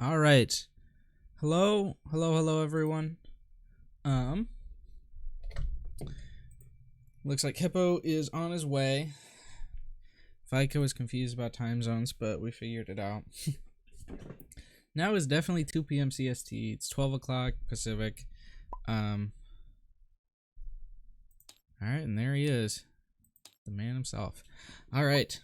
All right. Hello, everyone. Um, Looks like Hippo is on his way. Vika was confused about time zones, but we figured it out. Now is definitely 2 p.m. CST. It's 12 o'clock Pacific. All right, and there he is, the man himself. All right.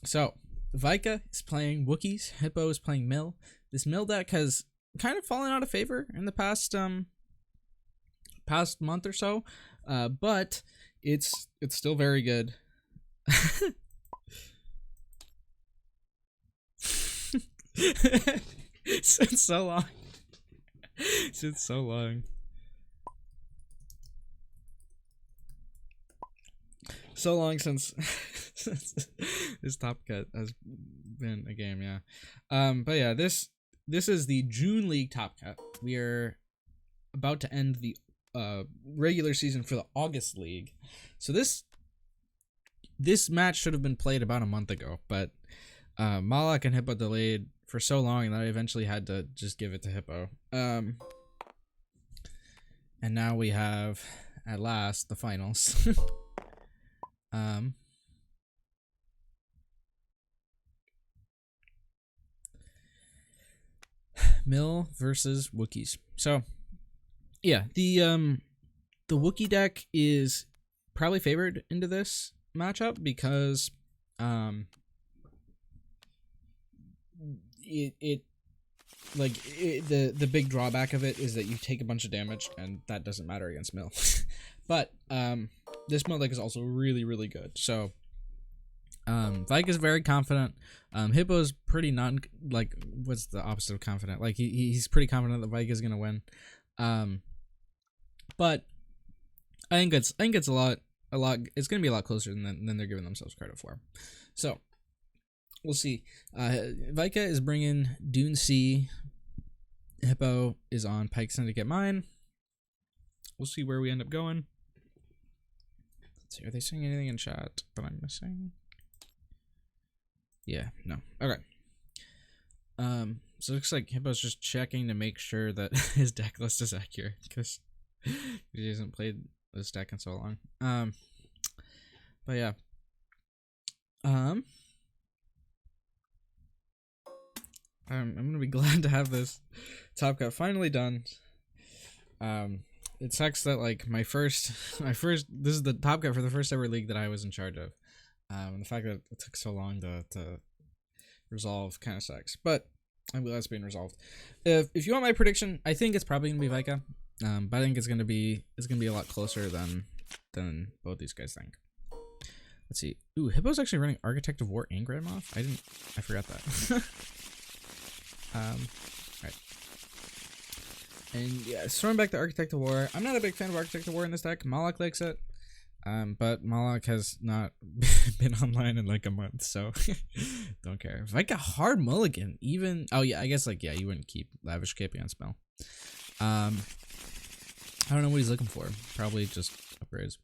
So, Vika is playing Wookiees. Hippo is playing Mill. This Mill deck has kind of fallen out of favor in the past month or so, but it's still very good. Since so long. Since so long. So long since this Top Cut has been a game, yeah. But yeah, this is the June League Top Cut. We are about to end the regular season for the August League. So this match should have been played about a month ago, but Malak and Hippo delayed for so long that I eventually had to just give it to Hippo. And now we have, at last, the finals. Mill versus Wookiees. So, yeah, the Wookiee deck is probably favored into this matchup because the big drawback of it is that you take a bunch of damage and that doesn't matter against Mill. But this Mill deck is also really, really good. So Vika's very confident. Hippo's pretty what's the opposite of confident? Like he's pretty confident that Vika's gonna win. But I think it's a lot. It's gonna be a lot closer than they're giving themselves credit for. So we'll see. Vika is bringing Dune C. Hippo is on Pike Syndicate Mine. We'll see where we end up going. Let's see. Are they saying anything in chat that I'm missing? Yeah, no. Okay. So it looks like Hippo's just checking to make sure that his deck list is accurate because he hasn't played this deck in so long. But yeah. I'm gonna be glad to have this Top Cut finally done. It sucks that like my first this is the Top Cut for the first ever league that I was in charge of. And the fact that it took so long to resolve kind of sucks, but I'm glad it's being resolved. If you want my prediction, I think it's probably gonna be Vika, but I think it's gonna be a lot closer than both these guys think. Let's see. Ooh, Hippo's actually running Architect of War and Grand Moff. I forgot that. Right. And yeah, throwing back the Architect of War. I'm not a big fan of Architect of War in this deck. Malak likes it. But Malak has not been online in like a month, so don't care. If I got hard mulligan, even I guess you wouldn't keep Lavish Capion spell. I don't know what he's looking for. Probably just upgrades.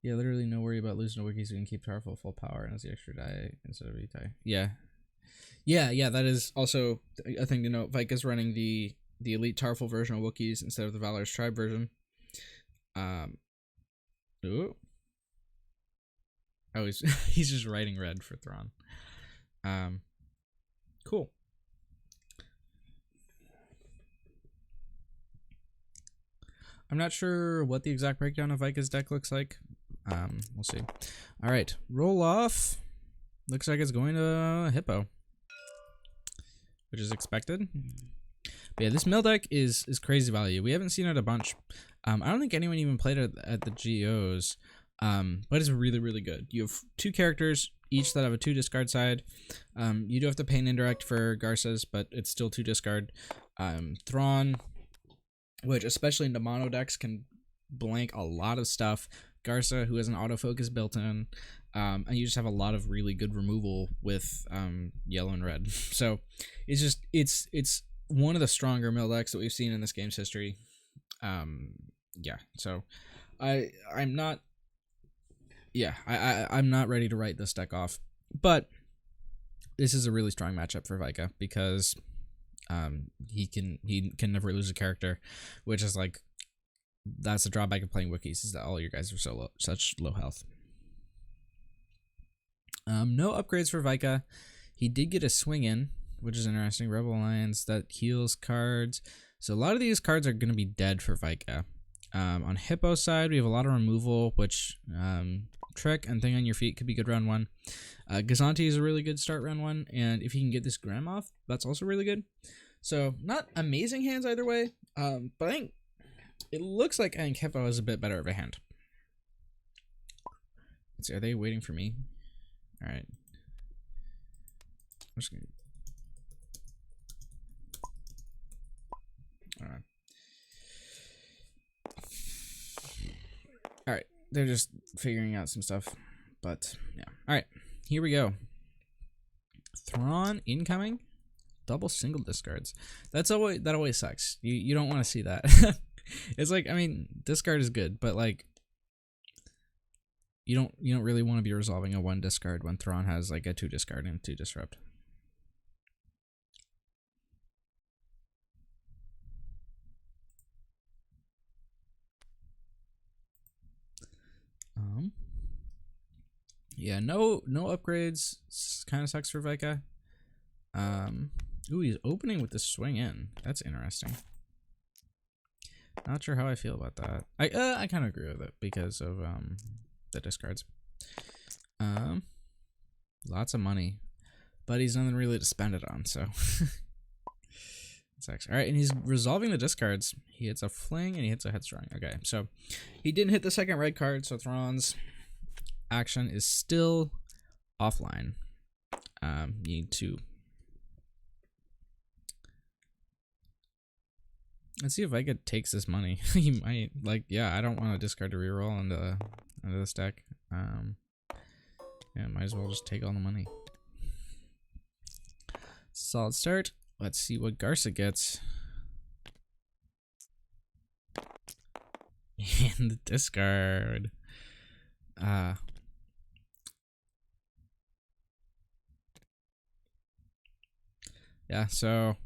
Yeah, literally no worry about losing to Wikis. You can keep powerful full power and as the extra die instead of die. Yeah, that is also a thing to note. Vika's running the elite powerful version of Wookiees instead of the Valor's Tribe version. Ooh. Oh, he's just writing red for Thrawn. Cool. I'm not sure what the exact breakdown of Vika's deck looks like. We'll see. All right, roll off. Looks like it's going to Hippo, which is expected. But yeah, this Mill deck is crazy value. We haven't seen it a bunch. I don't think anyone even played it at the GOs. But it's really, really good. You have 2 characters, each that have a 2 discard side. You do have to pay an indirect for Garces, but it's still 2 discard. Thrawn, which especially into mono decks can blank a lot of stuff. Garza, who has an autofocus built in. And you just have a lot of really good removal with yellow and red. So it's just it's one of the stronger mill decks that we've seen in this game's history. Yeah, so I'm not I'm not ready to write this deck off, but this is a really strong matchup for Vika because he can never lose a character, which is like that's the drawback of playing Wookiees, is that all your guys are such low health. No upgrades for Vika. He did get a swing in, which is interesting. Rebel Alliance that heals cards. So a lot of these cards are going to be dead for Vika. On Hipo side, we have a lot of removal, which Trick and Thing on Your Feet could be good round 1. Gazanti is a really good start round 1, and if you can get this Gram off, that's also really good. So not amazing hands either way, but I think it looks like Hipo is a bit better of a hand. Let's see, are they waiting for me? All right. I'm just gonna. All right. All right. They're just figuring out some stuff, but yeah. All right. Here we go. Thrawn incoming. Double single discards. That always sucks. You don't want to see that. It's like, I mean, discard is good, but like you don't really want to be resolving a 1 discard when Thrawn has like a 2 discard and 2 disrupt. Yeah, no upgrades. Kind of sucks for Vika. Ooh, he's opening with the swing in. That's interesting. Not sure how I feel about that. I kind of agree with it because of the discards. Lots of money, but he's nothing really to spend it on, so sucks. All right, and he's resolving the discards. He hits a fling and he hits a headstrong. Okay, so he didn't hit the second red card, so Thrawn's action is still offline. You need to. Let's see if Vika takes this money. He might, like, yeah, I don't want to discard to reroll into this deck. Yeah, might as well just take all the money. Solid start. Let's see what Garza gets. And the discard. Yeah, so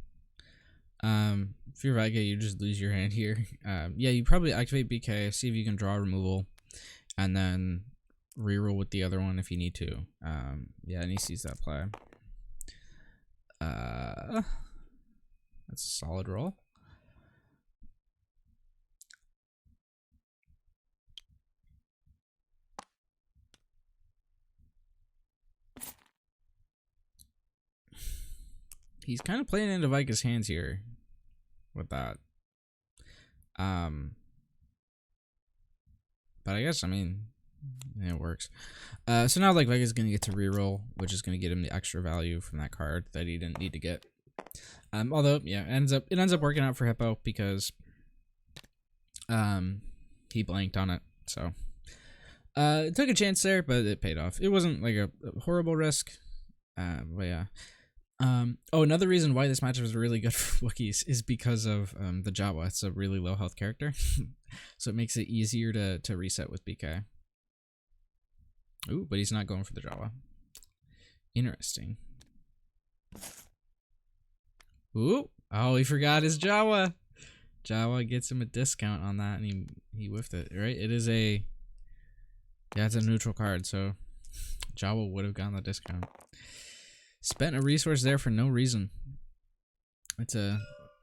if you're Vika, you just lose your hand here. Yeah, you probably activate BK, see if you can draw removal, and then reroll with the other one if you need to. Yeah, and he sees that play. That's a solid roll. He's kind of playing into Vika's hands here with that. But I guess, I mean, it works. So now, like, Vika's gonna get to reroll, which is gonna get him the extra value from that card that he didn't need to get. Although, yeah, it ends up working out for Hipo because he blanked on it. So it took a chance there, but it paid off. It wasn't like a horrible risk. But yeah. Oh, another reason why this matchup is really good for Wookiees is because of the Jawa. It's a really low health character, so it makes it easier to reset with BK. Ooh, but he's not going for the Jawa. Interesting. Ooh, oh, he forgot his Jawa. Jawa gets him a discount on that, and he whiffed it. Right? It is a it's a neutral card, so Jawa would have gotten the discount. Spent a resource there for no reason. It's a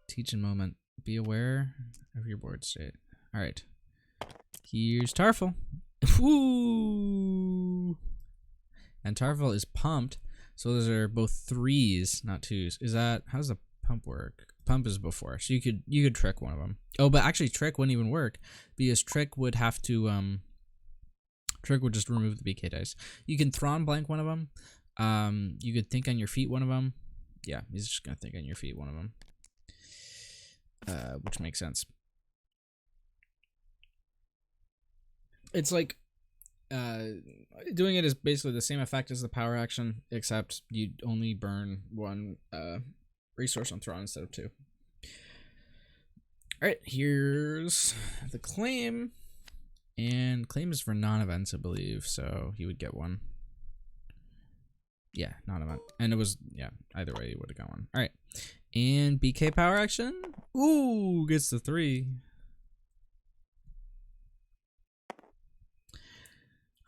teaching moment. Be aware of your board state. All right. Here's Tarful. Woo! And Tarful is pumped. So those are both 3s, not 2s. Is that, how does the pump work? Pump is before, so you could trick one of them. Oh, but actually trick wouldn't even work because trick would have to trick would just remove the BK dice. You can Thrawn blank one of them. You could think on your feet one of them. Yeah, he's just gonna think on your feet one of them. Which makes sense. It's like doing it is basically the same effect as the power action, except you only burn 1 resource on Thrawn instead of 2. Alright, here's the claim. And claim is for non-events, I believe, so he would get 1. Yeah, not a month. And it was, yeah, either way you would have got one. All right. And BK power action. Ooh, gets the 3.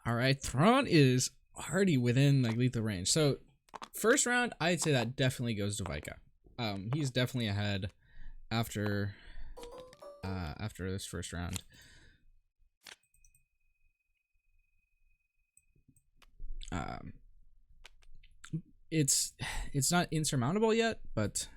All right, Thrawn is already within like lethal range. So first round, I'd say that definitely goes to Vika. He's definitely ahead after this first round. It's not insurmountable yet, but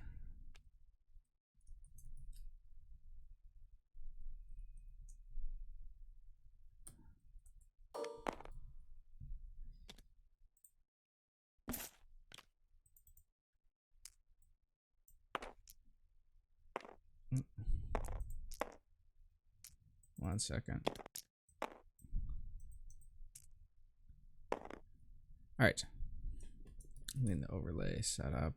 one second. All right. I'm getting the overlay set up.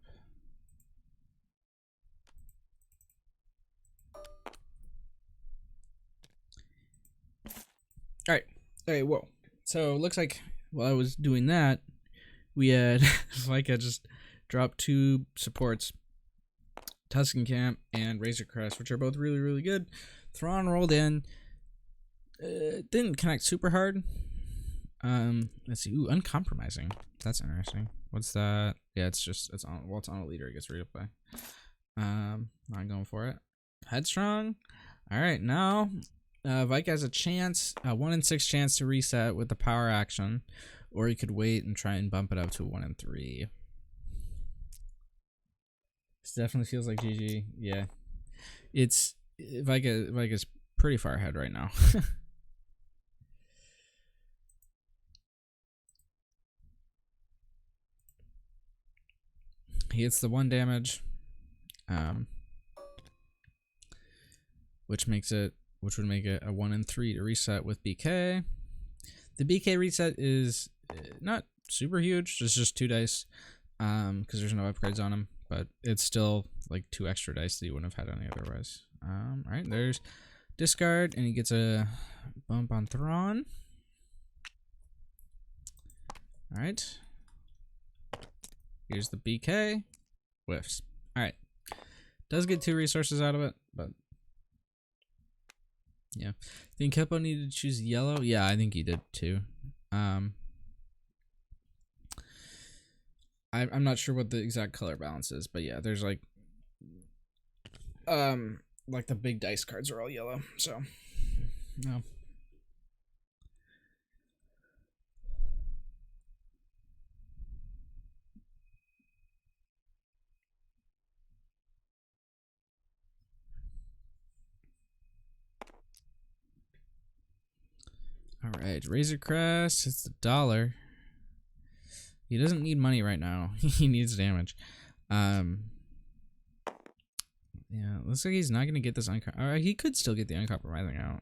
All right. Hey, whoa. So it looks like while I was doing that, we had Vika just dropped 2 supports, Tuscan Camp and Razor Crest, which are both really, really good. Thrawn rolled in. Didn't connect super hard. Let's see. Ooh, uncompromising. That's interesting. What's that? Yeah, it's on. Well, it's on a leader. It gets replay. Not going for it. Headstrong. All right, now Vika has a chance, a 1 in 6 chance to reset with the power action, or you could wait and try and bump it up to 1 in 3. This definitely feels like GG. Yeah, it's Vika's pretty far ahead right now. He hits the 1 damage, which would make it a 1 in 3 to reset with BK. The BK reset is not super huge. It's just 2 dice, because there's no upgrades on him, but it's still like 2 extra dice that you wouldn't have had any otherwise. All right, there's discard, and he gets a bump on Thrawn. All right. Here's the BK. Whiffs. Alright. Does get 2 resources out of it, but yeah. Think Hipo needed to choose yellow? Yeah, I think he did too. I'm not sure what the exact color balance is, but yeah, there's like the big dice cards are all yellow, so no. Alright, Razor Crest, it's $1. He doesn't need money right now. He needs damage. Yeah, looks like he's not gonna get this he could still get the uncompromising out.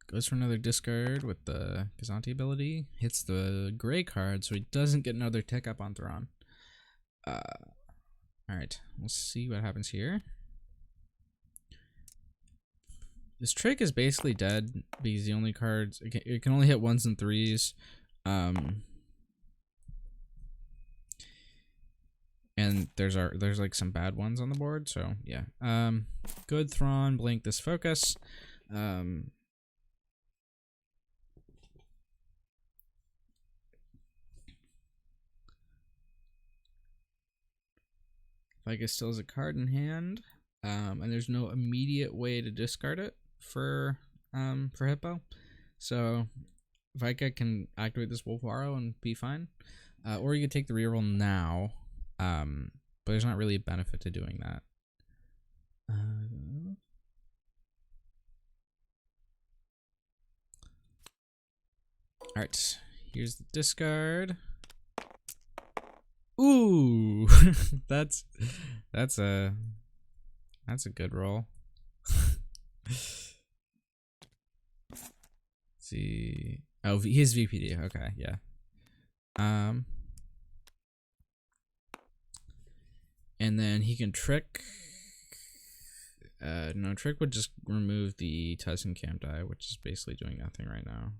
Goes for another discard with the Kazanti ability. Hits the gray card, so he doesn't get another tick up on Thrawn. Alright, we'll see what happens here. This trick is basically dead because the only cards it can only hit 1s and 3s. And there's like some bad ones on the board, so yeah. Good Thrawn, blink this focus. Vika still has a card in hand, and there's no immediate way to discard it for Hipo, so Vika can activate this Wolf Arrow and be fine, or you could take the reroll now, but there's not really a benefit to doing that. All right, here's the discard. Ooh, that's a good roll. See, oh, his VPD. Okay, yeah. And then he can trick. No, Trick would just remove the Tyson Cam die, which is basically doing nothing right now.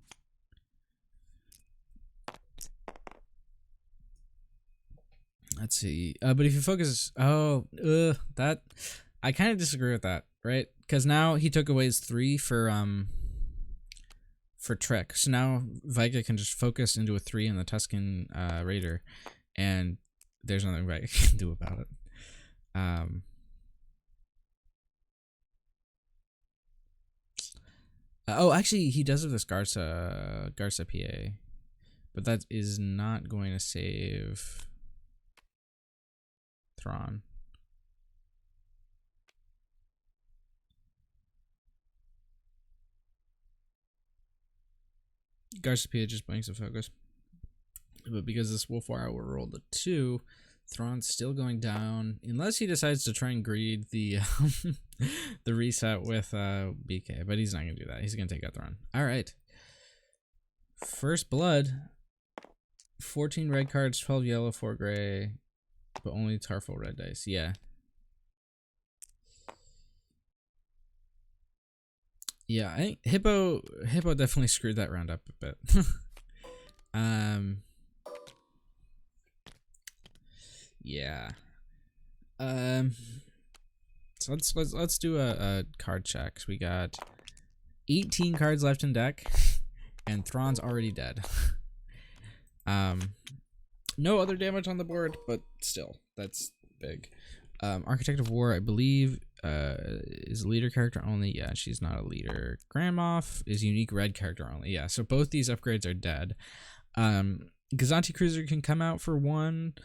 Let's see. But if you focus, that I kind of disagree with that, right? Because now he took away his 3 for Trick, so now Vika can just focus into a 3 in the Tuscan Raider, and there's nothing Vika can do about it. Oh, actually, he does have this Garza PA, but that is not going to save Thrawn. Garza PA just blanks the focus, but because this Wolf Wire will roll the 2, Thrawn's still going down unless he decides to try and greed the the reset with BK, but he's not gonna do that. He's gonna take out Thrawn. All right, first blood. 14 red cards, 12 yellow, 4 gray, but only Tarful red dice. Yeah. Yeah, I think Hippo definitely screwed that round up a bit. Yeah. So let's do a card check. So we got 18 cards left in deck, and Thrawn's already dead. No other damage on the board, but still, that's big. Architect of War, I believe, is a leader character only. Yeah, she's not a leader. Grand Moff is unique red character only. Yeah, so both these upgrades are dead. Gazanti Cruiser can come out for 1.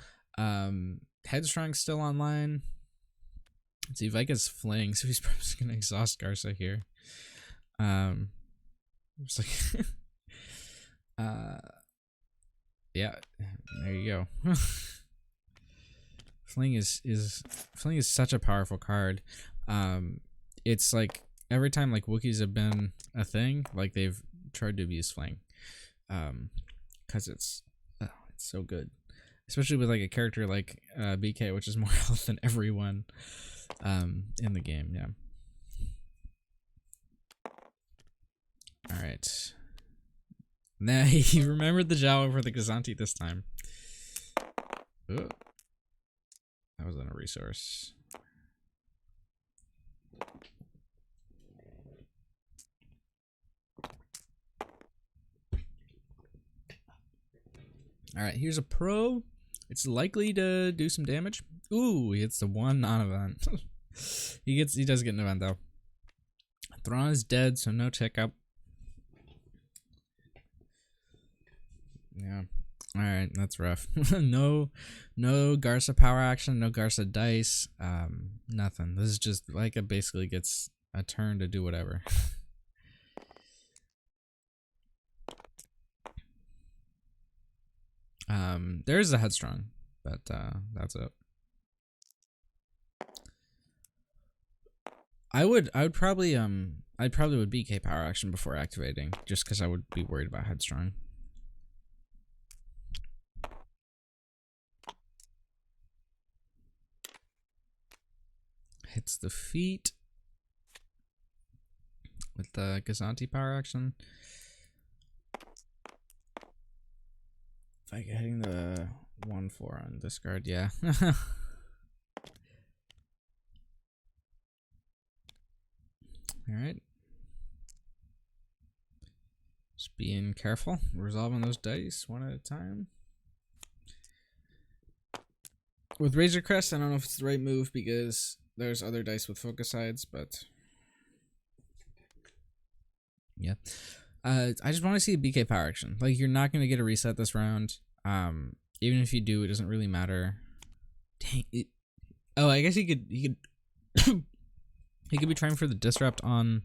Headstrong's still online. Let's see, Vika's flaying, so he's probably just gonna exhaust Garza here. Just like yeah, there you go. Fling is such a powerful card. It's like every time like Wookiees have been a thing, like they've tried to abuse Fling, because it's so good, especially with like a character like BK, which is more health than everyone in the game. Yeah. All right. Now he remembered the Jawa for the Gazanti this time. Ooh. That wasn't a resource. Alright, here's a pro. It's likely to do some damage. Ooh, he hits the 1 non-event. he does get an event though. Thrawn is dead, so no tick up. Yeah. Alright, that's rough. no Garza power action, no Garza dice, nothing. This is just like it basically gets a turn to do whatever. There's a Headstrong, but that's it. I'd probably would BK power action before activating, just because I would be worried about Headstrong. Hits the feet with the Gazanti power action. If I get hitting the 1/4 on discard, yeah. Alright. Just being careful, resolving those dice one at a time. With Razor Crest, I don't know if it's the right move because there's other dice with focus sides, but yeah. I just want to see a BK power action. Like, you're not going to get a reset this round. Even if you do, it doesn't really matter. Dang it. Oh, I guess he could he could be trying for the disrupt on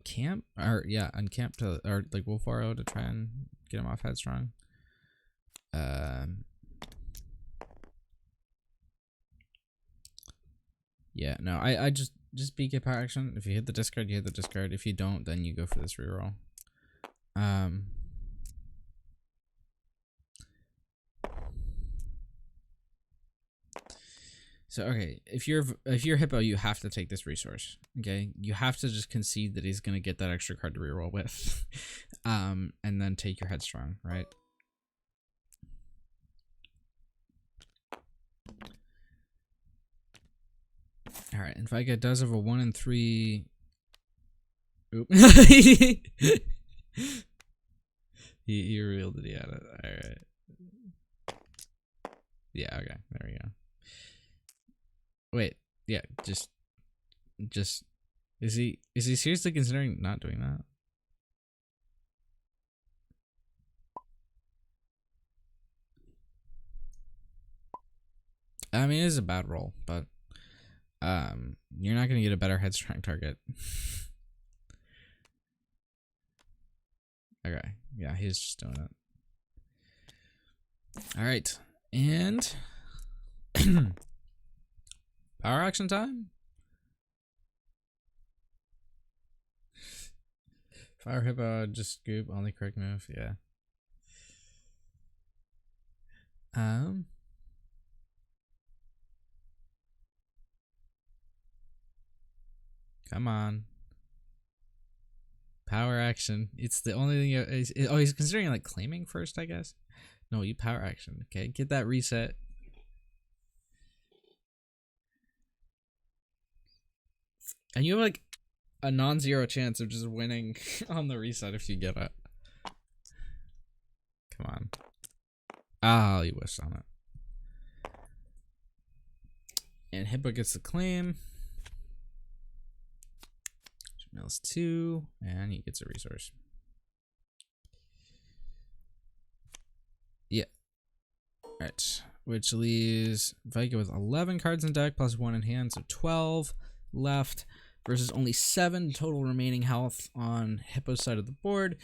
camp, or yeah, on camp to, or like Wolfaro to try and get him off Headstrong. Yeah, no, I just BK power action. If you hit the discard, you hit the discard. If you don't, then you go for this reroll. So okay, if you're Hippo, you have to take this resource. Okay, you have to just concede that he's gonna get that extra card to reroll with, and then take your headstrong, right? All right, and Vika does have a 1 in 3. Oop. he revealed that he had it. All right. Yeah. Okay. There we go. Wait. Yeah. Just. Is he seriously considering not doing that? I mean, it is a bad roll, but you're not gonna get a better headstrong target. Okay, yeah, he's just doing it. All right, and power action time. Fire Hippo, just scoop, only correct move. Yeah. Come on. Power action. It's the only thing. Oh, he's considering like claiming first, I guess. No, you power action. Okay, get that reset. And you have like a non-zero chance of just winning on the reset if you get it. Come on. Ah, you wished on it. And Hippo gets the claim. Mills 2, and he gets a resource. Yeah. Alright. Which leaves Vika with 11 cards in deck plus 1 in hand, so 12 left versus only 7 total remaining health on Hippo's side of the board.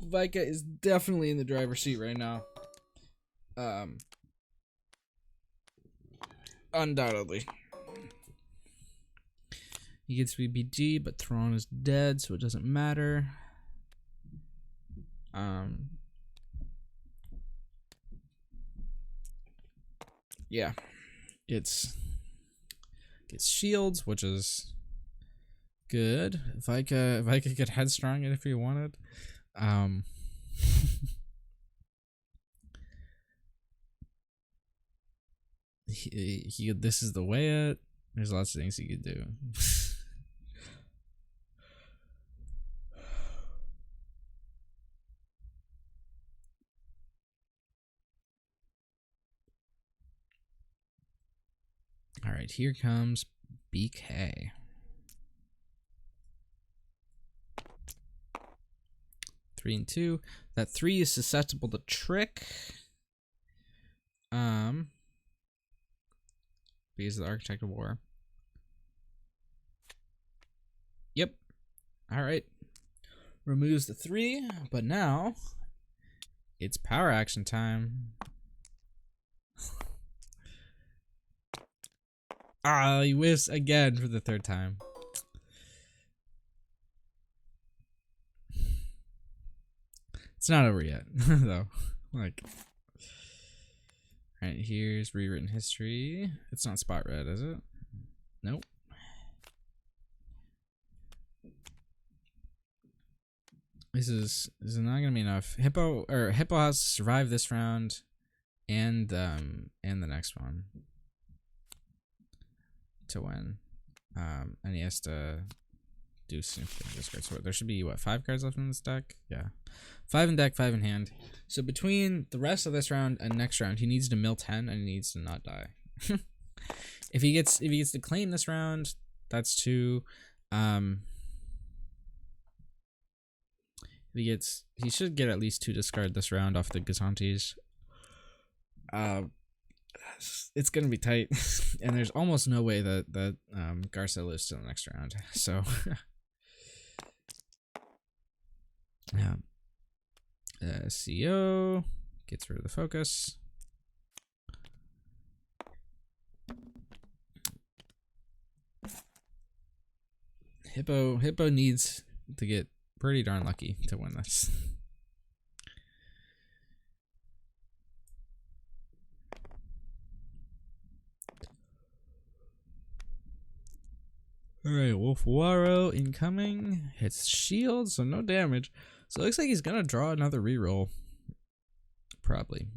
Vika is definitely in the driver's seat right now. Undoubtedly. He gets BBG, but Thrawn is dead, so it doesn't matter. Yeah, gets shields, which is good. Vika could headstrong it if he wanted. This is the way it. There's lots of things he could do. All right, here comes BK. Three and 2. That 3 is susceptible to trick. Because of the Architect of War. Yep. All right. Removes the 3, but now it's power action time. Ah, you whiffs again for the 3rd time. It's not over yet, though. Like, all right, here's rewritten history. It's not spot red, is it? Nope. This is not gonna be enough. Hippo has to survive this round, and the next one to win. And he has to do significant discards. So there should be what, 5 cards left in this deck? Yeah, 5 in deck, 5 in hand. So between the rest of this round and next round, he needs to mill 10 and he needs to not die. If he gets to claim this round, that's 2. He should get at least 2 discard this round off the Gazantes. It's gonna be tight, and there's almost no way that Garza lives to the next round. So, yeah. CEO gets rid of the focus. Hippo needs to get pretty darn lucky to win this. Alright, Wolfwaro incoming. Hits shield, so no damage. So it looks like he's gonna draw another reroll. Probably.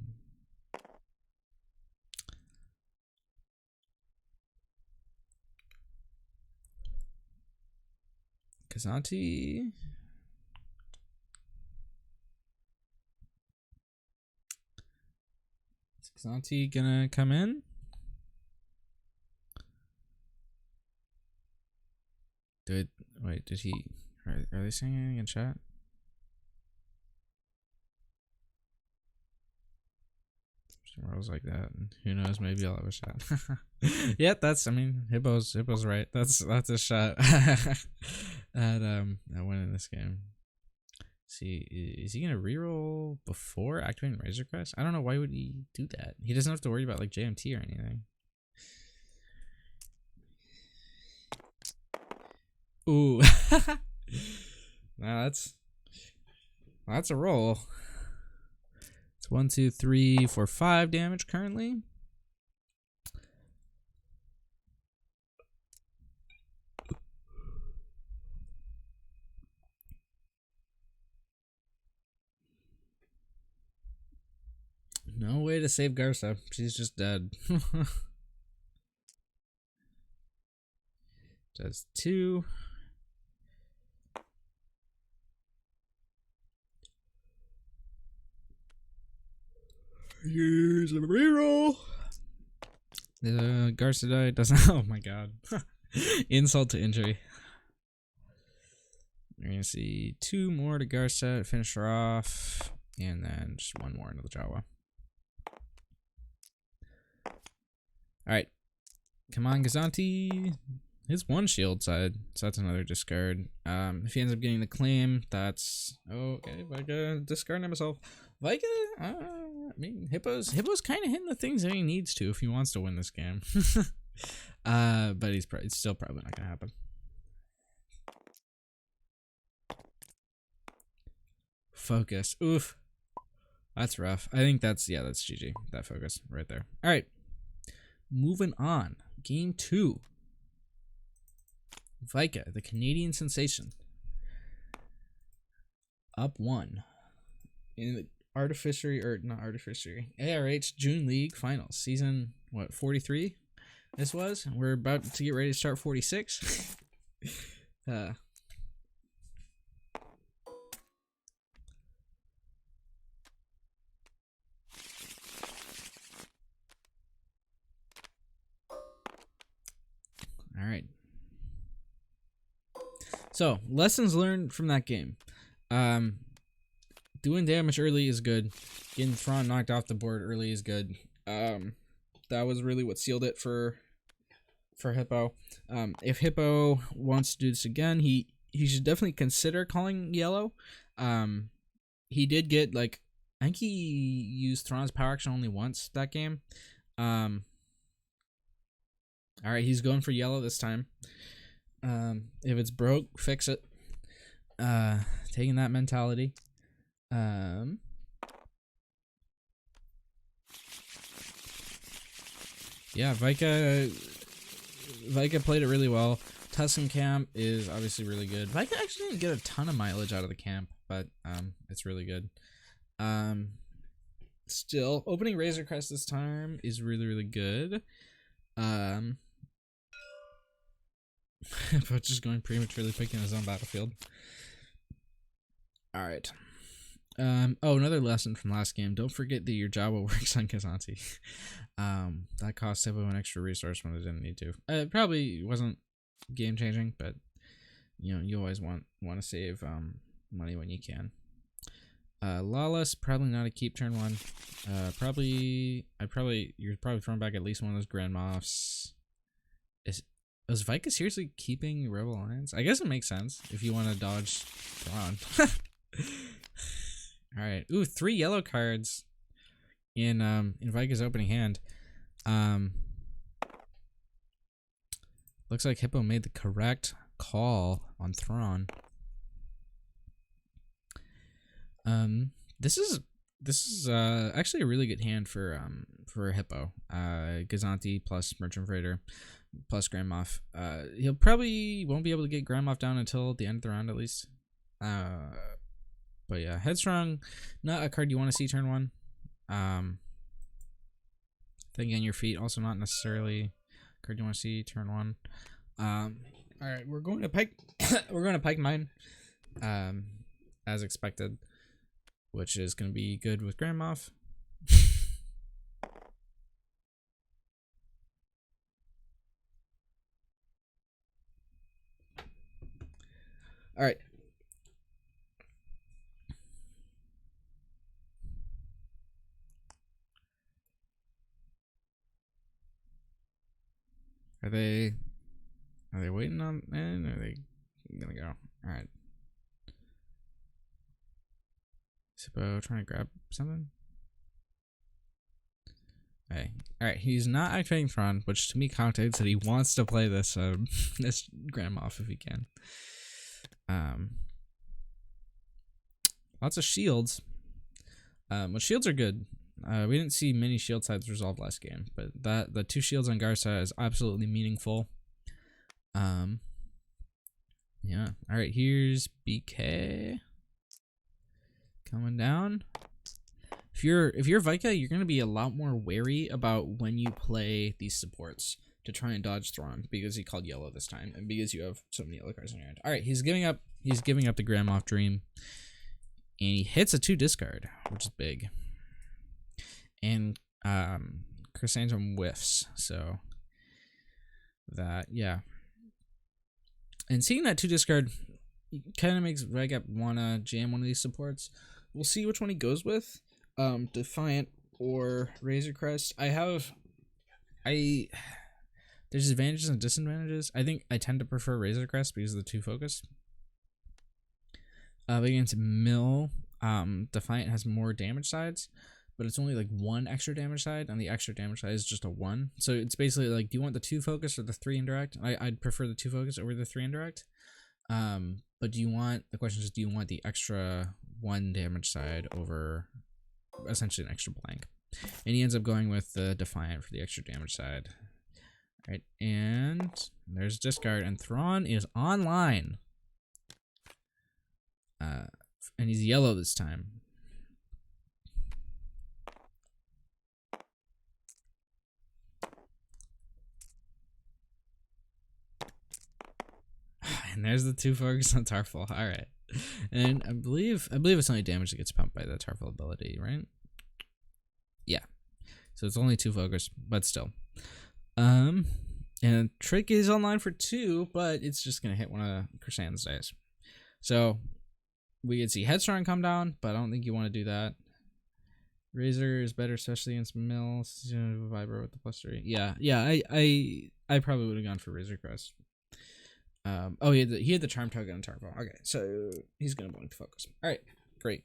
Kazanti. Is Kazanti gonna come in? Did he? Are they saying anything in chat? Rolls like that, and who knows? Maybe I'll have a shot. Yeah, I mean, Hippo's right. That's a shot at winning this game. See, is he gonna reroll before activating Razor Crest? I don't know. Why would he do that? He doesn't have to worry about like JMT or anything. Ooh. Now that's a roll. It's 1, 2, 3, 4, 5 damage currently. No way to save Garza. She's just dead. Does 2. Here's a reroll. The Garza died. Doesn't. Oh my god. Insult to injury. You're gonna see 2 more to Garza to finish her off, and then just 1 more into the Jawa. Alright. Come on, Gazanti. His 1 shield side, so that's another discard. If he ends up getting the claim, that's okay. Vika discarding himself. Vika, I mean, Hippo's kind of hitting the things that he needs to if he wants to win this game. But it's still probably not gonna happen. Focus. Oof. That's rough. I think that's GG. That focus right there. All right. Moving on. Game 2. Vika, the Canadian sensation. Up 1. In the ARH June League Finals. Season, 43? This was? We're about to get ready to start 46. All right. So, lessons learned from that game. Doing damage early is good. Getting Thrawn knocked off the board early is good. That was really what sealed it for Hippo. If Hippo wants to do this again, he should definitely consider calling yellow. He did get, like, I think he used Thrawn's power action only once that game. Alright, he's going for yellow this time. If it's broke, fix it. Taking that mentality. Yeah, Vika played it really well. Tuscan camp is obviously really good. Vika actually didn't get a ton of mileage out of the camp, but it's really good. Still, opening Razor Crest this time is really, really good. But just going prematurely picking his own battlefield. Alright. Oh, another lesson from last game. Don't forget that your Jawa works on Kazanti. That cost Hippo an extra resource when it didn't need to. It probably wasn't game changing, but you always want to save money when you can. Lawless, probably not a keep turn 1. You're probably throwing back at least one of those Grand Moffs. Was Vika seriously keeping Rebel Alliance? I guess it makes sense if you want to dodge Thrawn. Alright. Ooh, 3 yellow cards in Vika's opening hand. Looks like Hippo made the correct call on Thrawn. This is actually a really good hand for Hippo. Gazanti plus Merchant Freighter. plus Grand Moff. He'll probably won't be able to get Grand Moff down until the end of the round at least. But yeah, Headstrong, not a card you want to see turn 1. Thinking on your feet, also not necessarily a card you want to see turn 1. All right, we're going to Pike. We're going to Pike Mine, as expected, which is going to be good with Grand Moff. All right. Are they waiting on and are they gonna go? All right. Hipo trying to grab something. Okay. All right. He's not activating Thrawn, which to me connotates that he wants to play this this Grand Moff if he can. Lots of shields. Well, shields are good. We didn't see many shield sides resolve last game, but the 2 shields on Garza is absolutely meaningful. Yeah. All right. Here's BK coming down. If you're Vika, you're gonna be a lot more wary about when you play these supports to try and dodge Thrawn because he called yellow this time and because you have so many yellow cards in your hand. All right. He's giving up. He's giving up the Grand Moff Dream, and he hits a 2 discard, which is big. And Chrysanthemum whiffs, so that, yeah. And seeing that 2 discard kind of makes Vika wanna jam one of these supports. We'll see which one he goes with. Defiant or Razor Crest. There's advantages and disadvantages. I think I tend to prefer Razor Crest because of the 2 focus. Against Mill, Defiant has more damage sides, but it's only like 1 extra damage side, and the extra damage side is just a 1. So it's basically like, do you want the 2 focus or the 3 indirect? I'd prefer the 2 focus over the 3 indirect. But the question is, do you want the extra 1 damage side over essentially an extra blank? And he ends up going with the Defiant for the extra damage side. All right, and there's discard, and Thrawn is online. And he's yellow this time. And there's the 2 focus on Tarful. All right, and I believe it's only damage that gets pumped by the Tarful ability, right? Yeah, so it's only 2 focus, but still. And Trick is online for 2, but it's just gonna hit one of Chrysan's dice. So we could see Headstrong come down, but I don't think you want to do that. Razor is better, especially against Mill. Vibro with the +3. Yeah. I probably would have gone for Razor Crest. Oh, he had the Charm Token on Tarful. Okay, so he's gonna blink the focus. All right, great.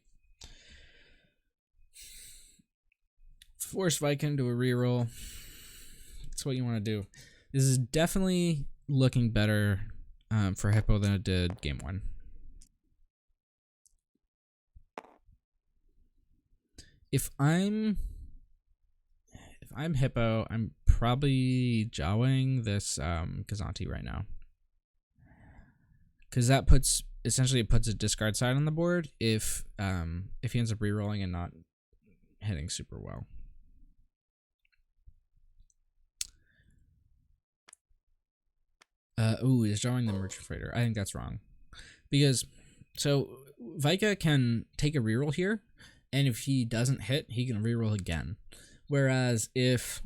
Force Viking to a reroll. That's what you want to do. This is definitely looking better for Hipo than it did game 1. If I'm Hipo, I'm probably Jawaing this Kazanti right now, because that puts a discard side on the board if he ends up rerolling and not hitting super well. He's drawing the Merchant Freighter. I think that's wrong, because Vika can take a reroll here, and if he doesn't hit, he can reroll again. Whereas if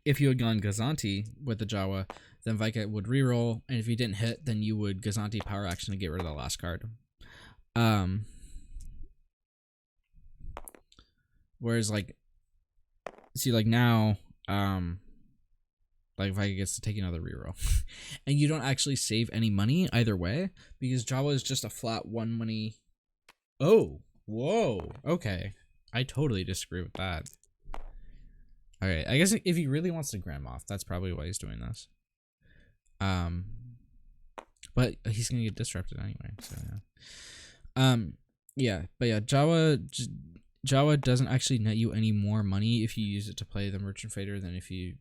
you had gone Gazanti with the Jawa, then Vika would reroll, and if he didn't hit, then you would Gazanti power action to get rid of the last card. Whereas now, Vika gets to take another reroll, and you don't actually save any money either way because Jawa is just a flat 1 money. Oh, whoa, okay. I totally disagree with that. Okay, I guess if he really wants to Grand Moff, that's probably why he's doing this. But he's gonna get disrupted anyway, so yeah. Jawa doesn't actually net you any more money if you use it to play the Merchant Fader than if you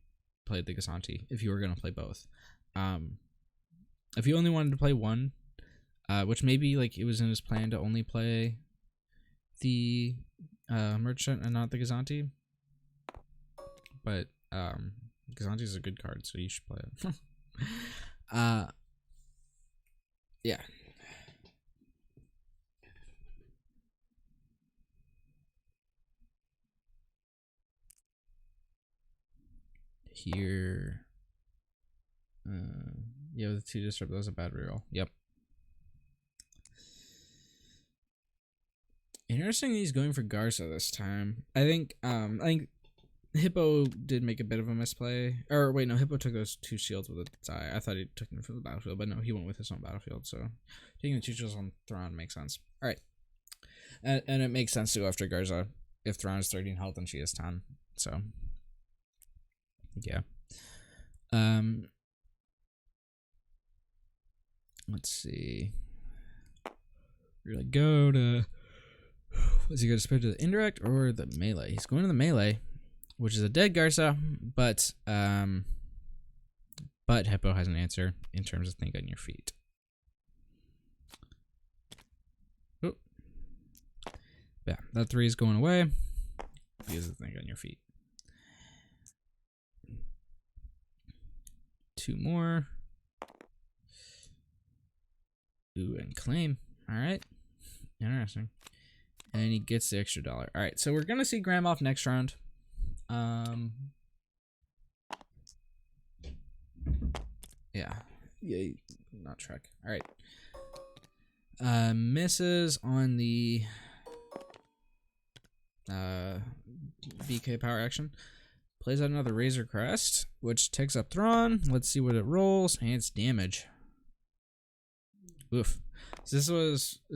played the Gazanti if you were going to play both. If you only wanted to play one, which maybe like it was in his plan to only play the Merchant and not the Gazanti, but Gazanti is a good card, so you should play it. Yeah. Here. Yeah, the 2 disrupt, that was a bad reroll. Yep. Interesting he's going for Garza this time. I think Hippo did make a bit of a misplay. Or wait, no, Hippo took those 2 shields with a die. I thought he took them from the battlefield, but no, he went with his own battlefield, so taking the 2 shields on Thrawn makes sense. Alright. And it makes sense to go after Garza if Thrawn is 13 health and she is 10. So yeah. Let's see. We're gonna go to, is he gonna split to the indirect or the melee? He's going to the melee, which is a dead Garza, but Hippo has an answer in terms of think on your feet. Oh. Yeah, that 3 is going away because of think on your feet. 2 more. Ooh, and claim. Alright. Interesting. And he gets the extra $1. Alright, so we're gonna see Graham off next round. Yeah. Yeah, not Trek. Alright. Misses on the VK power action. Plays out another Razor Crest, which takes up Thrawn. Let's see what it rolls. And it's damage. Oof. So this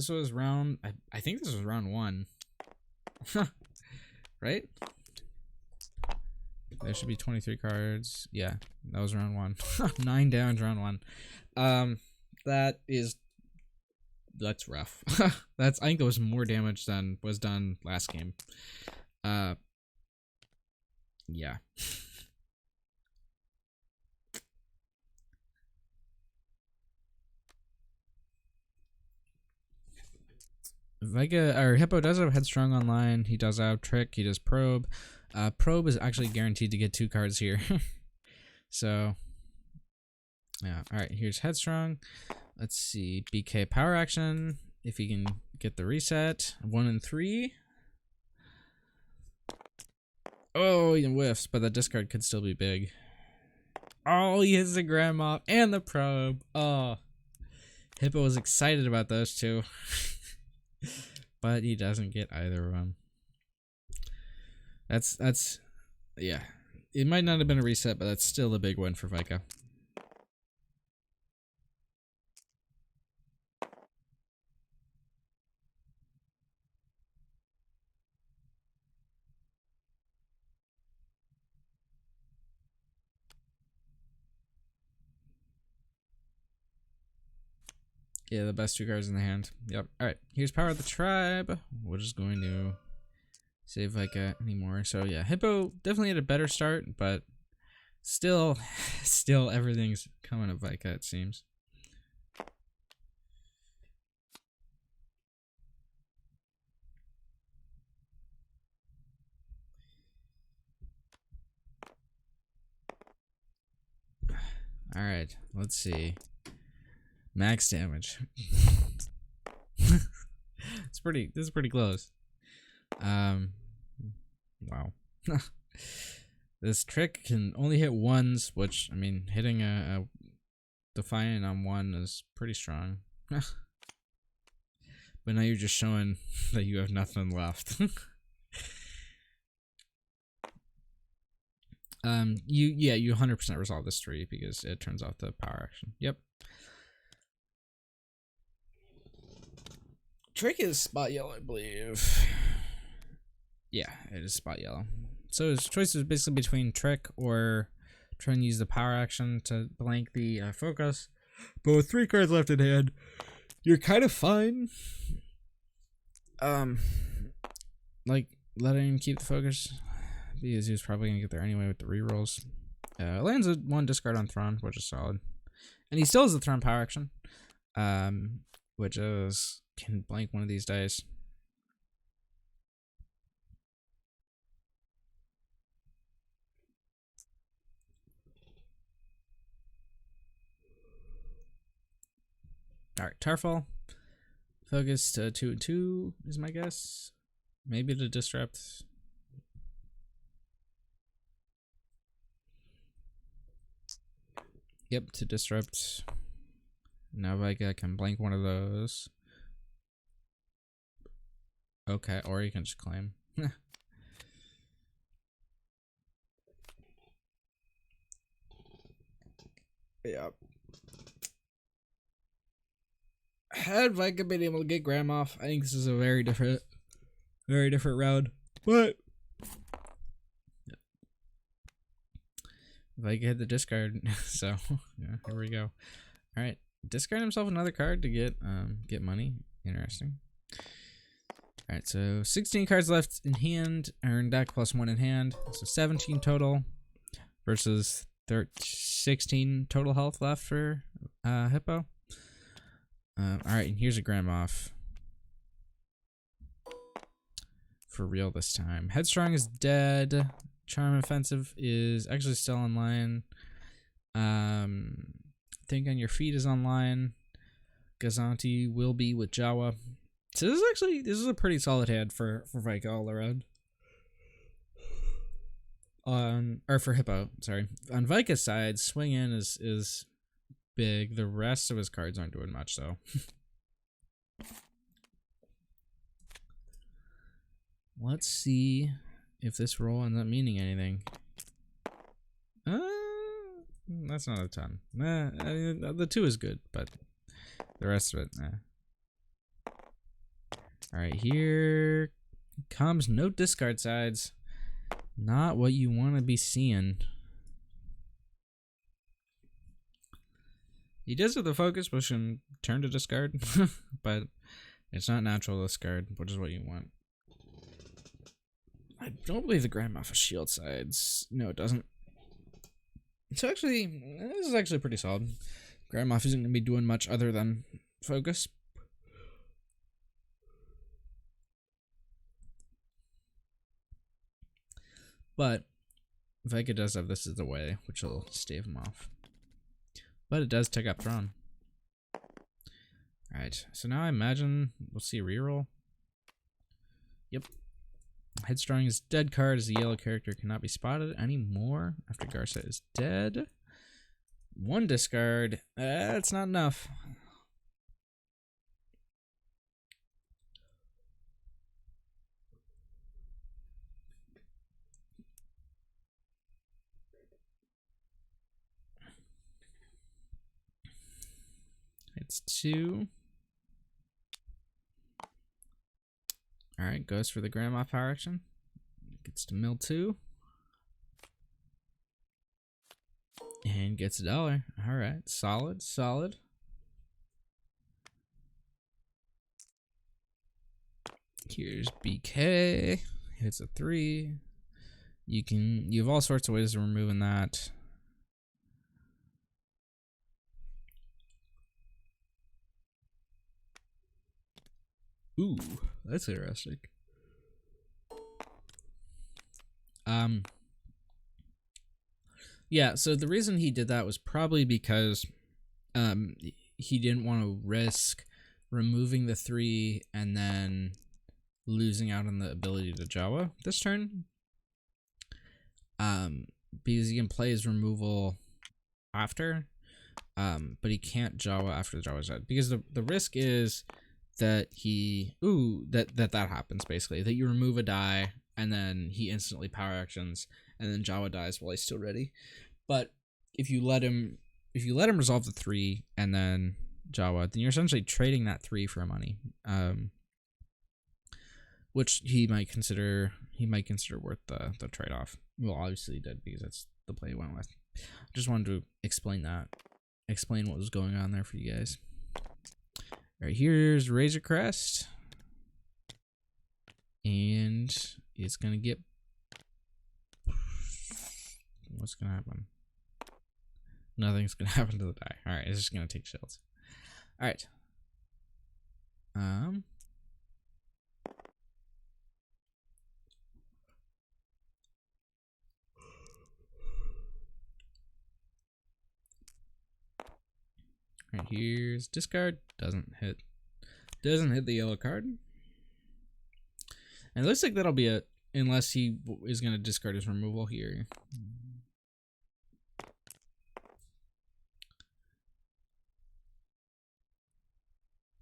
was round, I think this was round 1. Right? There should be 23 cards. Yeah, that was round 1. 9 damage round 1. That's rough. I think that was more damage than was done last game. Yeah. Vika or Hippo does have Headstrong online. He does have Trick. He does Probe. Probe is actually guaranteed to get 2 cards here. So, yeah. All right. Here's Headstrong. Let's see. BK power action. If he can get the reset. 1 and 3. Oh, he whiffs, but that discard could still be big. Oh, he hits the Grandma and the Probe. Oh, Hippo was excited about those 2. But he doesn't get either of them. That's yeah. It might not have been a reset, but that's still a big win for Vika. Yeah, the best 2 cards in the hand. Yep. Alright, here's Power of the Tribe. We're just going to save Vika anymore. So yeah, Hippo definitely had a better start, but still everything's coming to Vika, it seems. Alright, let's see. Max damage. This is pretty close. Wow. This trick can only hit 1s, which, I mean, hitting a Defiant on 1 is pretty strong. But now you're just showing that you have nothing left. You 100% resolve this 3 because it turns off the power action. Yep. Trick is spot yellow, I believe. Yeah, it is spot yellow. So his choice is basically between Trick or trying to use the power action to blank the focus. But with 3 cards left in hand, you're kind of fine. Like letting him keep the focus because he was probably gonna get there anyway with the rerolls. Lands a 1 discard on Thron, which is solid. And he still has the Thron power action. Which is can blank one of these dice. Alright, Tarfall. Focus to 2 and 2 is my guess. Maybe to disrupt. Yep, to disrupt. Now Vika can blank one of those. Okay, or you can just claim. Yep. Had Vika been able to get Graham off, I think this is a very different round. But Vika hit the discard, so yeah, here we go. All right, discard himself another card to get money. Interesting. All right, so 16 cards left in hand, or in deck plus 1 in hand, so 17 total versus 16 total health left for Hippo. All right, and here's a Graham off. For real this time. Headstrong is dead. Charm Offensive is actually still online. Think on Your Feet is online. Gazanti will be with Jawa. So this is a pretty solid hand for Vika all around. Or for Hippo, sorry. On Vika's side, Swing In is big. The rest of his cards aren't doing much though. Let's see if this roll ends up meaning anything. That's not a ton. I mean, the 2 is good, but the rest of it, Alright, here comes no discard sides. Not what you want to be seeing. He does with the focus, which can turn to discard, but it's not natural discard, which is what you want. I don't believe the Graham off of shield sides. No, it doesn't. So actually, this is actually pretty solid. Graham off isn't going to be doing much other than focus. But Vika does have this as the way, which will stave him off. But it does take up Thron. Alright, so now I imagine we'll see a reroll. Yep. Headstrong is dead card as a yellow character cannot be spotted anymore after Garza is dead. 1 discard. That's not enough. It's 2. Alright, goes for the Grandma power action. Gets to mill 2. And gets $1. Alright, solid, solid. Here's BK. Hits a 3. You have all sorts of ways of removing that. Ooh, that's interesting. Yeah, so the reason he did that was probably because he didn't want to risk removing the 3 and then losing out on the ability to Jawa this turn. Because he can play his removal after, but he can't Jawa after the Jawa's dead. Because the risk is that that happens basically, that you remove a die and then he instantly power actions and then Jawa dies while he's still ready. But if you let him resolve the 3 and then Jawa, then you're essentially trading that 3 for money, which he might consider worth the trade-off. Well, obviously he did, because that's the play he went with. Just wanted to explain what was going on there for you guys. All right, here's Razor Crest, and it's gonna get. What's gonna happen? Nothing's gonna happen to the die. Alright, it's just gonna take shields. Alright. Right, here's discard. Doesn't hit the yellow card. And it looks like that'll be it, unless he is gonna discard his removal here.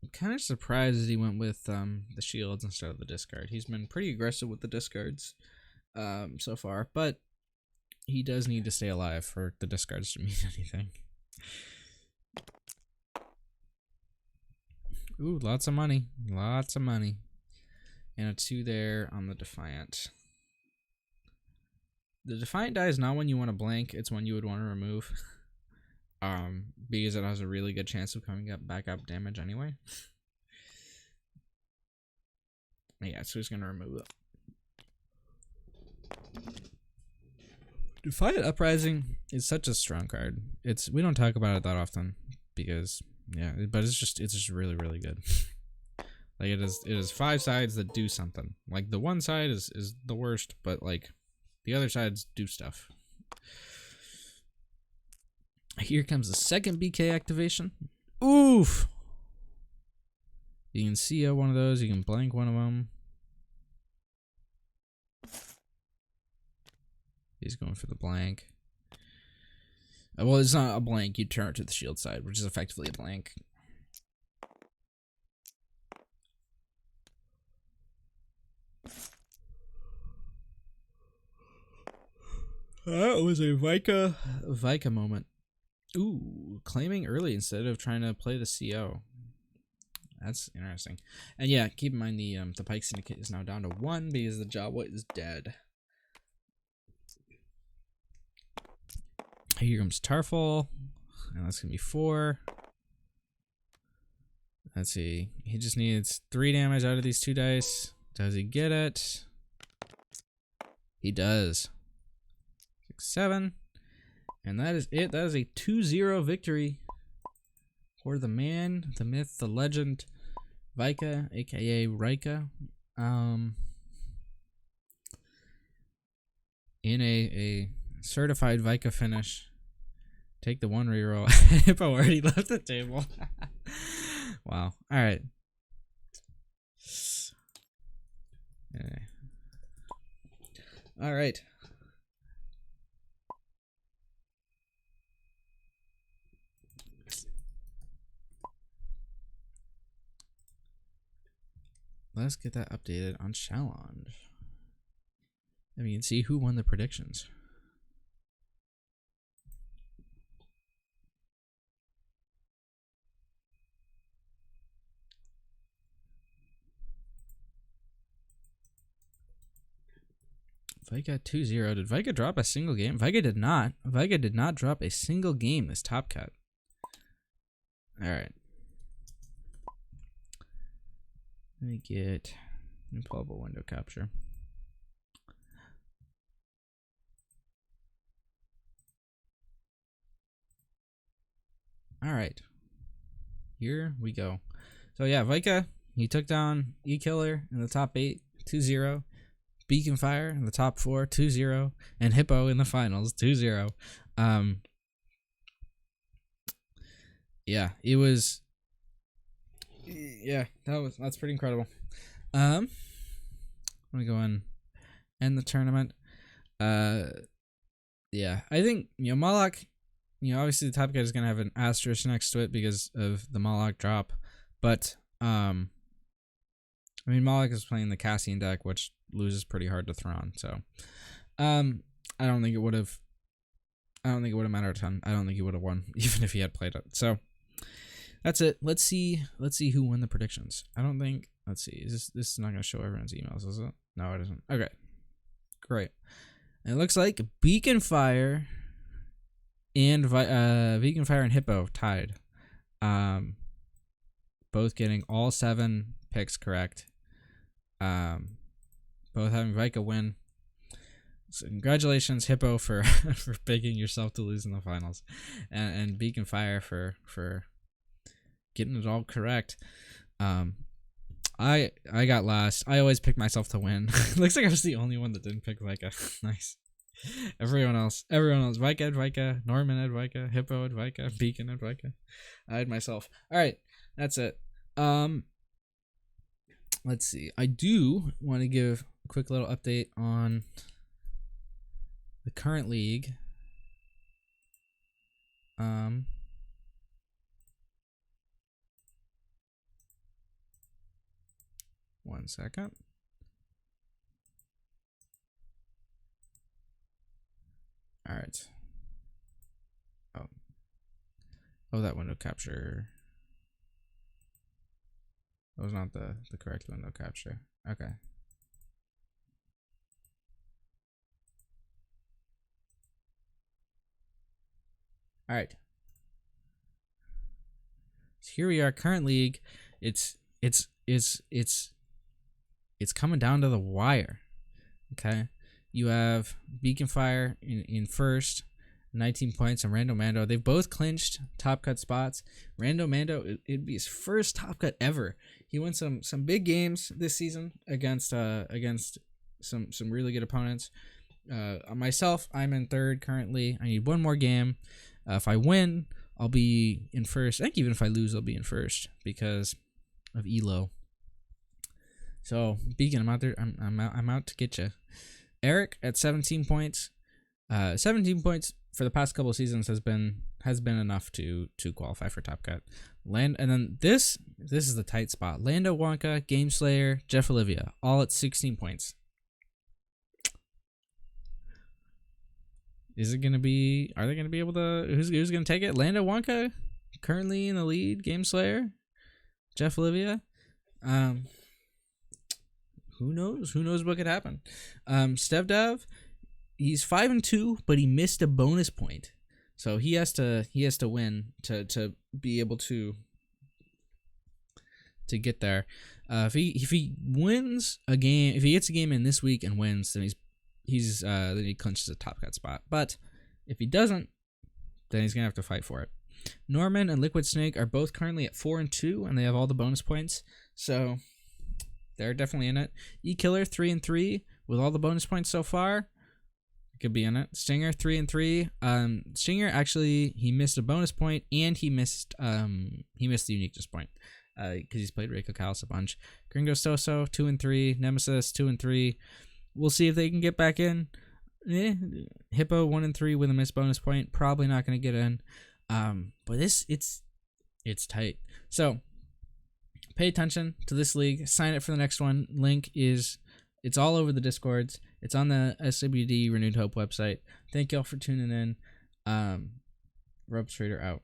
I'm kind of surprised that he went with the shields instead of the discard. He's been pretty aggressive with the discards so far, but he does need to stay alive for the discards to mean anything. Ooh, lots of money. Lots of money. And a 2 there on the Defiant. The Defiant die is not one you want to blank, it's one you would want to remove. Because it has a really good chance of coming up back up damage anyway. Yeah, so he's gonna remove it. Defiant Uprising is such a strong card. We don't talk about it that often because but it's just really, really good. Like it is 5 sides that do something. Like the one side is the worst, but like the other sides do stuff. Here comes the second BK activation. Oof! You can see one of those, you can blank one of them. He's going for the blank. Well, it's not a blank, you turn it to the shield side, which is effectively a blank. That was a Vika moment. Ooh, claiming early instead of trying to play the CO. That's interesting. And yeah, keep in mind the Pike Syndicate is now down to 1 because the Jawa is dead. Here comes Tarful, and that's gonna be 4. Let's see. He just needs 3 damage out of these 2 dice. Does he get it? He does. 6, 7. And that is it. That is a 2-0 victory for the man, the myth, the legend, Vika, aka Rika. In a certified Vika finish. Take the 1 reroll. Hippo already left the table. Wow. Alright. Alright. Let's get that updated on challenge. And we can see who won the predictions. Vika 2-0. Did Vika drop a single game? Vika did not. Vika did not drop a single game this top cut. Alright. Let me pull up a window capture. Alright. Here we go. So yeah, Vika, he took down E-Killer in the top 8, 2-0. Beacon Fire in the top 4, 2-0. And Hippo in the finals, 2-0. Yeah, it was... Yeah, that's pretty incredible. Let me go and end the tournament. Yeah, I think, Moloch, obviously the top guy is going to have an asterisk next to it because of the Moloch drop. But, Moloch is playing the Cassian deck, which loses pretty hard to Thrawn. So, I don't think it would have mattered a ton. I don't think he would have won, even if he had played it. So, that's it. Let's see who won the predictions. I don't think. Let's see. Is this is not going to show everyone's emails, is it? No, it isn't. Okay. Great. And it looks like Beacon Fire and Beacon Fire and Hippo tied. Both getting all 7 picks correct. Both having Vika win. So congratulations, Hippo, for for picking yourself to lose in the finals, and Beacon Fire for getting it all correct. I got last. I always pick myself to win. Looks like I was the only one that didn't pick Vika. Nice. Everyone else. Vika had Vika. Norman had Vika. Hippo had Vika. Beacon had Vika. I had myself. All right, that's it. Let's see. I do want to give a quick little update on the current league. 1 second. All right. Oh, that window capture. That was not the correct window capture. Okay. All right. So here we are, current league. It's coming down to the wire. Okay. You have Beacon Fire in first, 19 points, and Rando Mando. They've both clinched top cut spots. Rando Mando, it'd be his first top cut ever. He won some big games this season against some really good opponents. Myself, I'm in third currently. I need one more game. If I win, I'll be in first. I think even if I lose, I'll be in first because of Elo. So Beacon, I'm out there. I'm out to get you. Eric at 17 points. 17 points for the past couple of seasons has been enough to qualify for top cut. And then this is the tight spot. Lando Wonka, Game Slayer, Jeff Olivia, all at 16 points. Is it gonna be? Are they gonna be able to? Who's gonna take it? Lando Wonka, currently in the lead. Game Slayer, Jeff Olivia. Who knows? Who knows what could happen? Stevdav, he's 5-2, but he missed a bonus point, so he has to win to be able to get there. If he wins a game, if he gets a game in this week and wins, then then he clinches a top cut spot. But if he doesn't, then he's gonna have to fight for it. Norman and Liquid Snake are both currently at 4-2, and they have all the bonus points, so they're definitely in it. E-Killer 3-3 with all the bonus points so far. Could be in it. Stinger 3-3. Stinger actually, he missed a bonus point, and he missed the uniqueness point because he's played Reiko Kalos a bunch. Gringo Stoso 2-3. Nemesis 2-3. We'll see if they can get back in. Hippo 1-3 with a missed bonus point. Probably not going to get in. But it's tight. So pay attention to this league. Sign up for the next one. Link is, it's all over the Discords. It's on the SWD Renewed Hope website. Thank y'all for tuning in. Ropes Trader out.